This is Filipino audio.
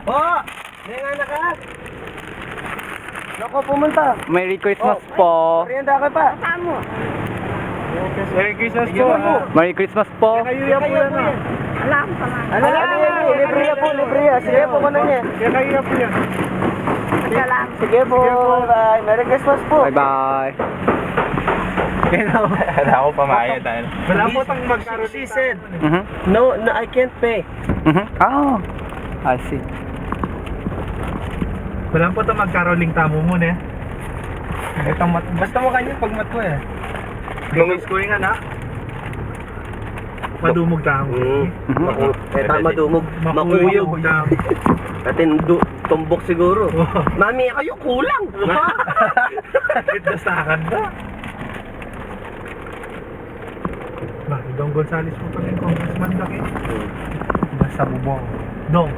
Oh! May nga naka. Naku, pumunta. Merry Christmas po. Merienda ka pa. Kasama. Merry Christmas po. Merry Christmas po. Kayo yan po yan. Alam pa nga. Ano yan? Libre po, libre. Sige po, kunan niya. Kayo po yan. Alam. Sige po, bye. Merry Christmas po. Bye-bye. Wala ako pamayad dahil. Wala po tang magkaroon. She said, Mhm. no, I can't pay. Mhm. Oh. I see. Wala po ito magkaroling tamo muna eh. Ito basta mo kanya pag mat mo eh. Nungis ko yung anak. Madumog tamo. Madumog. Makuyog. Atin tumbok siguro. Mami, kayo kulang. Dasakan ba? Dong Gonzales po kami, congressman laki. Basta bubong. Dong.